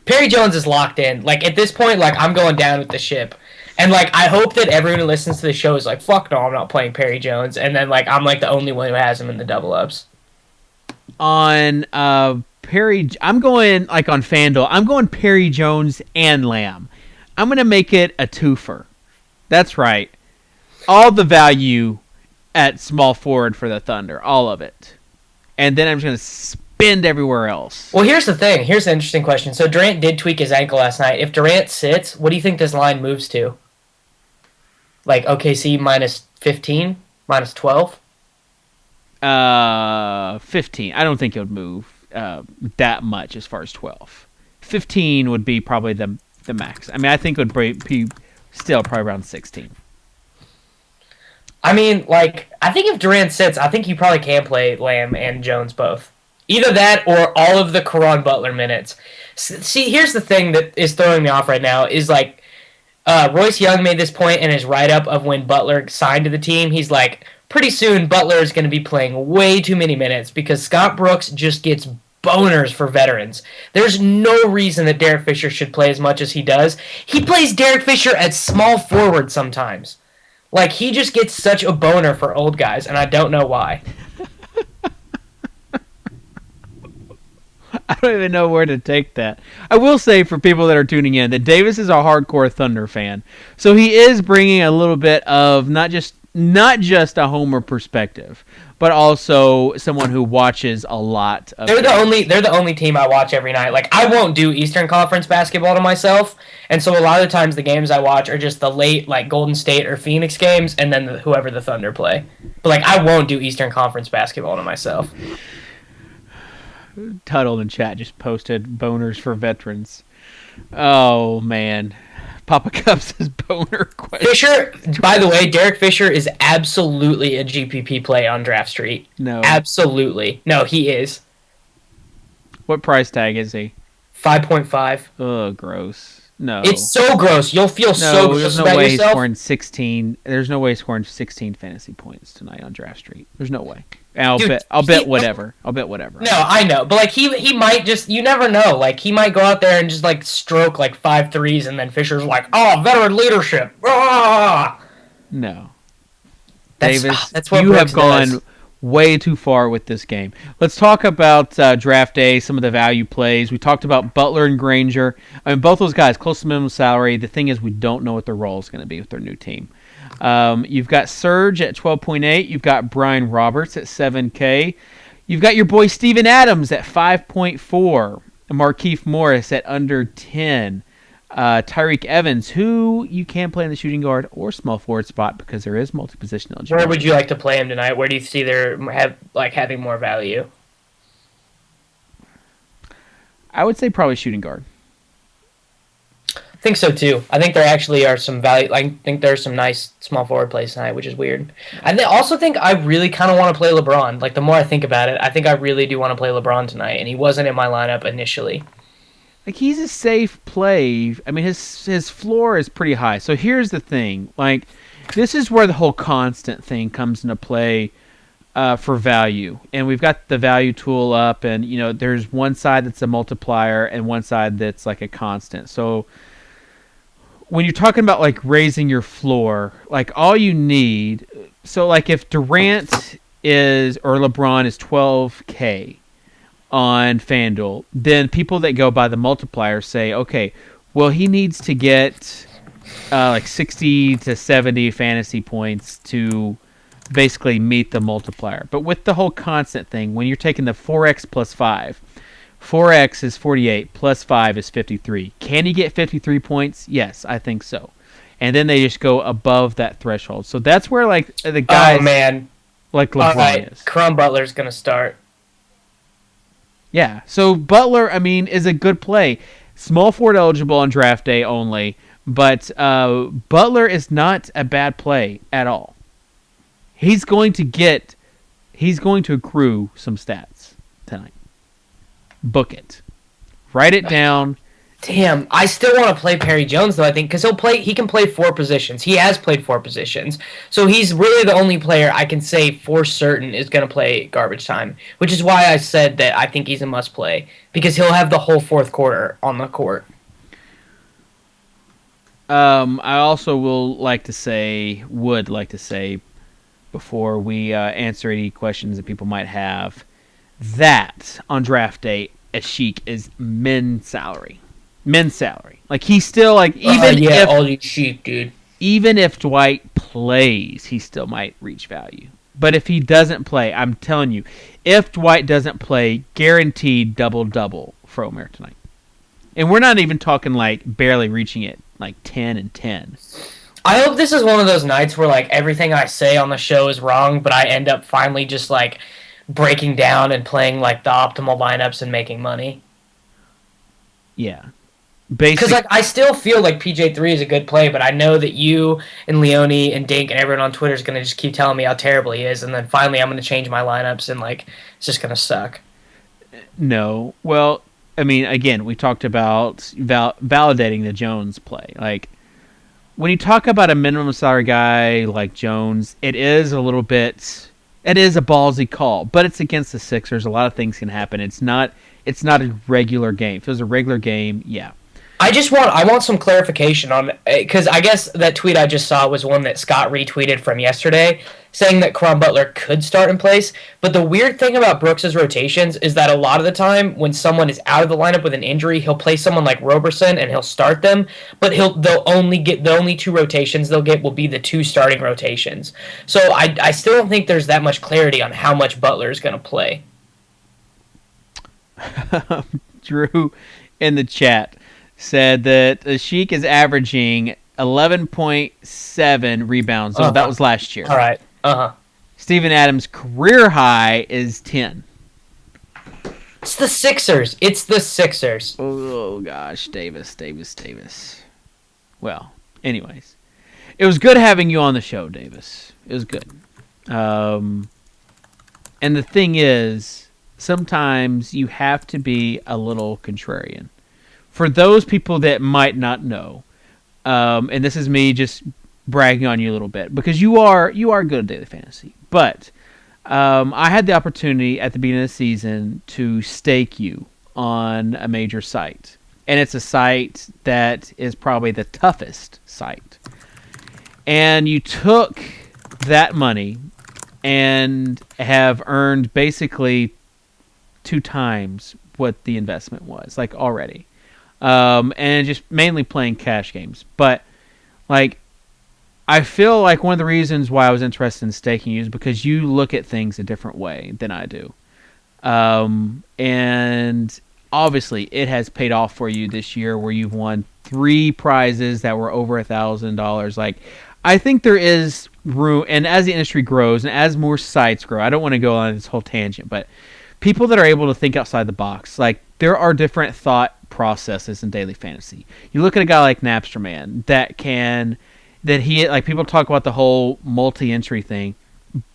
Perry Jones is locked in. Like, at this point, like, I'm going down with the ship. And, like, I hope that everyone who listens to the show is like, fuck no, I'm not playing Perry Jones. And then, like, I'm, like, the only one who has him in the double-ups. On Perry, I'm going, like, on FanDuel, I'm going Perry Jones and Lamb. I'm going to make it a twofer. That's right. All the value at small forward for the Thunder. All of it. And then I'm just going to spend everywhere else. Well, here's the thing. Here's an interesting question. So Durant did tweak his ankle last night. If Durant sits, what do you think this line moves to? Like OKC minus 15? Minus 12? 15. I don't think it would move that much as far as 12. 15 would be probably the max. I mean, I think it would be still probably around 16. I mean, like, I think if Durant sits, I think you probably can play Lamb and Jones both. Either that or all of the Caron Butler minutes. See, here's the thing that is throwing me off right now is, like, Royce Young made this point in his write-up of when Butler signed to the team. He's like, pretty soon Butler is going to be playing way too many minutes because Scott Brooks just gets boners for veterans. There's no reason that Derek Fisher should play as much as he does. He plays Derek Fisher at small forward sometimes. Like, he just gets such a boner for old guys, and I don't know why. I don't even know where to take that. I will say for people that are tuning in that Davis is a hardcore Thunder fan. So he is bringing a little bit of not just a homer perspective, but also someone who watches a lot of They're the only team I watch every night. Like, I won't do Eastern Conference basketball to myself, and so a lot of the times the games I watch are just the late, like, Golden State or Phoenix games, and then whoever the Thunder play. But, like, I won't do Eastern Conference basketball to myself. Tuttle in chat just posted boners for veterans. Oh, man. Papa Cup says boner question. Fisher, by the way, Derek Fisher is absolutely a GPP play on Draft Street. No. Absolutely. No, he is. What price tag is he? 5.5. Ugh, gross. No. It's so gross. You'll feel so gross about way yourself. He's scoring 16. There's no way he's scoring 16 fantasy points tonight on Draft Street. There's no way. And I'll bet whatever. No, I know, but like he might just, you never know. Like he might go out there and just like stroke like 5 threes, and then Fisher's like, oh, veteran leadership. Ah! No, Davis, that's what you have gone way too far with this game. Let's talk about draft day. Some of the value plays we talked about. Butler and Granger. I mean, both those guys close to minimum salary. The thing is, we don't know what their role is going to be with their new team. You've got Serge at 12.8. You've got Brian Roberts at 7K. You've got your boy Steven Adams at 5.4. Markieff Morris at under 10. Tyreek Evans, who you can play in the shooting guard or small forward spot because there is multi-position eligibility. Where would you like to play him tonight? Where do you see having more value? I would say probably shooting guard. I think so too. I think there actually are some value. I think there's some nice small forward plays tonight, which is weird. I also think I really kind of want to play LeBron. Like the more I think about it, I think I really do want to play LeBron tonight, and he wasn't in my lineup initially. Like, he's a safe play. I mean, his floor is pretty high. So here's the thing. Like, this is where the whole constant thing comes into play for value. And we've got the value tool up, and, there's one side that's a multiplier and one side that's like a constant. So when you're talking about, like, raising your floor, like, all you need... So, like, if Durant or LeBron is 12K on FanDuel, then people that go by the multiplier say, okay, well, he needs to get like 60 to 70 fantasy points to basically meet the multiplier. But with the whole constant thing, when you're taking the 4x plus 5, 4x is 48 plus 5 is 53. Can he get 53 points? Yes, I think so. And then they just go above that threshold. So that's where, like, the guys like LeBron is. Crum Butler's going to start. Yeah, so Butler, I mean, is a good play. Small forward eligible on draft day only, but Butler is not a bad play at all. He's going to accrue some stats tonight. Book it. Write it down. Damn, I still want to play Perry Jones, though, I think, because he can play 4 positions. He has played 4 positions. So he's really the only player I can say for certain is going to play garbage time, which is why I said that I think he's a must-play, because he'll have the whole fourth quarter on the court. I also would like to say, before we answer any questions that people might have, that on draft day, Ashik is men's salary. Like, he's still, like, all you sheep, dude. Even if Dwight plays, he still might reach value. But if he doesn't play, I'm telling you, if Dwight doesn't play, guaranteed double-double for Omer tonight. And we're not even talking, like, barely reaching it, like 10 and 10. I hope this is one of those nights where, like, everything I say on the show is wrong, but I end up finally just, like, breaking down and playing, like, the optimal lineups and making money. Yeah. Because, like, I still feel like PJ3 is a good play, but I know that you and Leone and Dink and everyone on Twitter is going to just keep telling me how terrible he is, and then finally I'm going to change my lineups, and, like, it's just going to suck. No. Well, I mean, again, we talked about validating the Jones play. Like, when you talk about a minimum salary guy like Jones, it is a ballsy call, but it's against the Sixers. A lot of things can happen. It's not a regular game. If it was a regular game, yeah. I want some clarification on, because I guess that tweet I just saw was one that Scott retweeted from yesterday, saying that Crum Butler could start in place. But the weird thing about Brooks' rotations is that a lot of the time when someone is out of the lineup with an injury, he'll play someone like Roberson and he'll start them, but the only 2 rotations they'll get will be the 2 starting rotations. So I still don't think there's that much clarity on how much Butler is going to play. Drew in the chat said that Ashik is averaging 11.7 rebounds. So that was last year. All right. Steven Adams' career high is 10. It's the Sixers. Oh, gosh. Davis. Well, anyways. It was good having you on the show, Davis. It was good. And the thing is, sometimes you have to be a little contrarian. For those people that might not know, and this is me just bragging on you a little bit, because you are good at daily fantasy, but I had the opportunity at the beginning of the season to stake you on a major site, and it's a site that is probably the toughest site, and you took that money and have earned basically 2 times what the investment was, like, already. And just mainly playing cash games. But, like, I feel like one of the reasons why I was interested in staking you is because you look at things a different way than I do. And obviously it has paid off for you this year, where you've won 3 prizes that were over $1,000. Like, I think there is room, and as the industry grows and as more sites grow, I don't want to go on this whole tangent, but people that are able to think outside the box, like, there are different thought processes in daily fantasy. You look at a guy like Napster Man people talk about the whole multi-entry thing,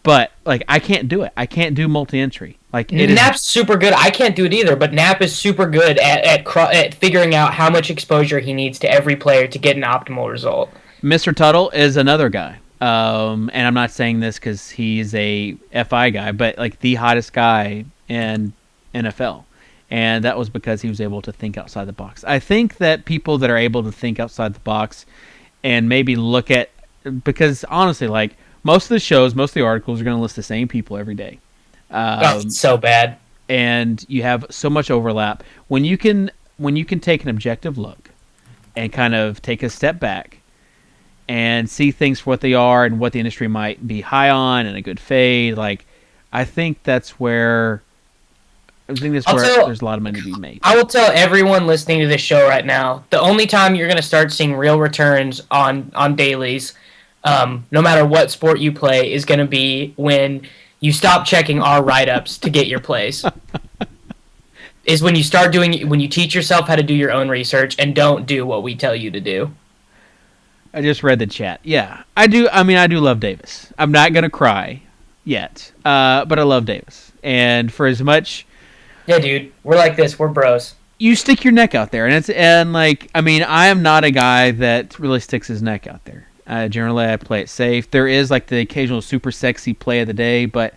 but, like, I can't do it. I can't do multi-entry. Like it is. Nap's super good. I can't do it either, but Nap is super good at figuring out how much exposure he needs to every player to get an optimal result. Mr. Tuttle is another guy. And I'm not saying this because he's a FI guy, but like the hottest guy in NFL. And that was because he was able to think outside the box. I think that people that are able to think outside the box and maybe look at, because honestly, like most of the shows, most of the articles are going to list the same people every day. It's so bad. And you have so much overlap. When you can take an objective look and kind of take a step back and see things for what they are and what the industry might be high on and a good fade, like I think that's where there's a lot of money to be made. I will tell everyone listening to this show right now, the only time you're going to start seeing real returns on dailies, no matter what sport you play, is going to be when you stop checking our write-ups to get your plays. Is when you teach yourself how to do your own research and don't do what we tell you to do. I just read the chat. Yeah, I do. I mean, I do love Davis. I'm not going to cry yet, but I love Davis. And for as much... Yeah, dude, we're like this. We're bros. You stick your neck out there, I am not a guy that really sticks his neck out there. Generally, I play it safe. There is like the occasional super sexy play of the day, but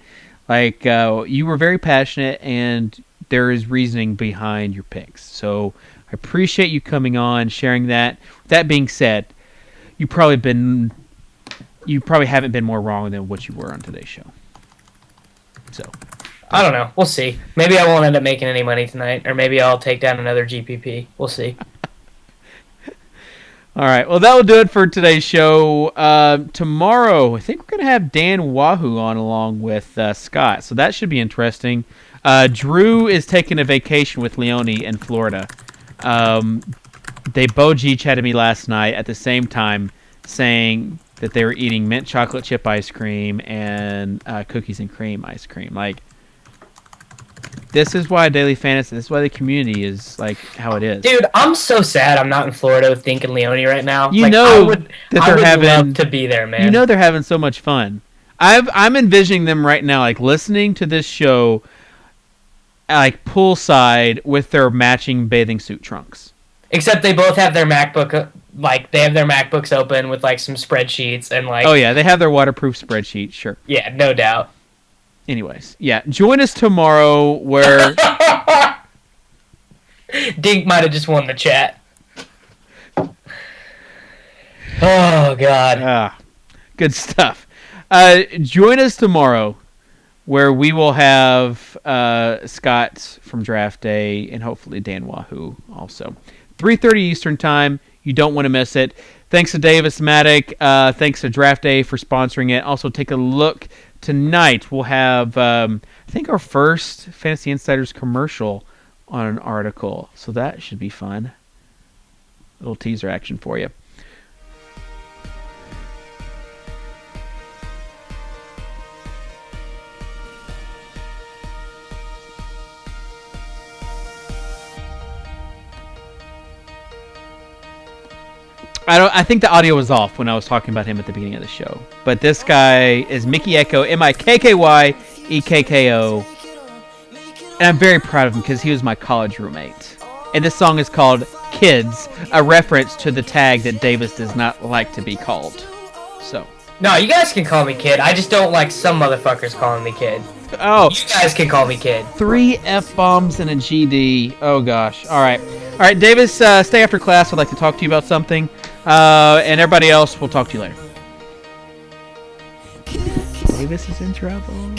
like you were very passionate, and there is reasoning behind your picks. So I appreciate you coming on, sharing that. That being said, you probably haven't been more wrong than what you were on today's show. So. I don't know. We'll see. Maybe I won't end up making any money tonight, or maybe I'll take down another GPP. We'll see. All right. Well, that will do it for today's show. Tomorrow, I think we're going to have Dan Wahoo on along with Scott, so that should be interesting. Drew is taking a vacation with Leone in Florida. They both chatted me last night at the same time saying that they were eating mint chocolate chip ice cream and cookies and cream ice cream. Like, this is why Daily Fantasy, this is why the community is like how it is. Dude, I'm so sad I'm not in Florida with Dink and Leone right now. I would love to be there, man. You know they're having so much fun. I'm envisioning them right now, like listening to this show, like poolside with their matching bathing suit trunks. Except they both have their MacBook, like they have their MacBooks open with like some spreadsheets and like. Oh yeah, they have their waterproof spreadsheet. Sure. Yeah, no doubt. Anyways, yeah, join us tomorrow where Dink might have just won the chat. Oh God. Good stuff. Join us tomorrow where we will have Scott from Draft Day and hopefully Dan Wahoo also. 3:30 Eastern Time. You don't want to miss it. Thanks to Davis Maddock. Thanks to Draft Day for sponsoring it. Also, take a look. Tonight, we'll have, I think, our first Fantasy Insiders commercial on an article. So that should be fun. A little teaser action for you. I think the audio was off when I was talking about him at the beginning of the show. But this guy is Mickey Echo, Mikkyeekko. And I'm very proud of him because he was my college roommate. And this song is called Kids, a reference to the tag that Davis does not like to be called. So. No, you guys can call me kid. I just don't like some motherfuckers calling me kid. Oh. You guys can call me kid. 3 F-bombs and a GD. Oh, gosh. All right, Davis, stay after class. I'd like to talk to you about something. And everybody else, we'll talk to you later. Davis is in trouble.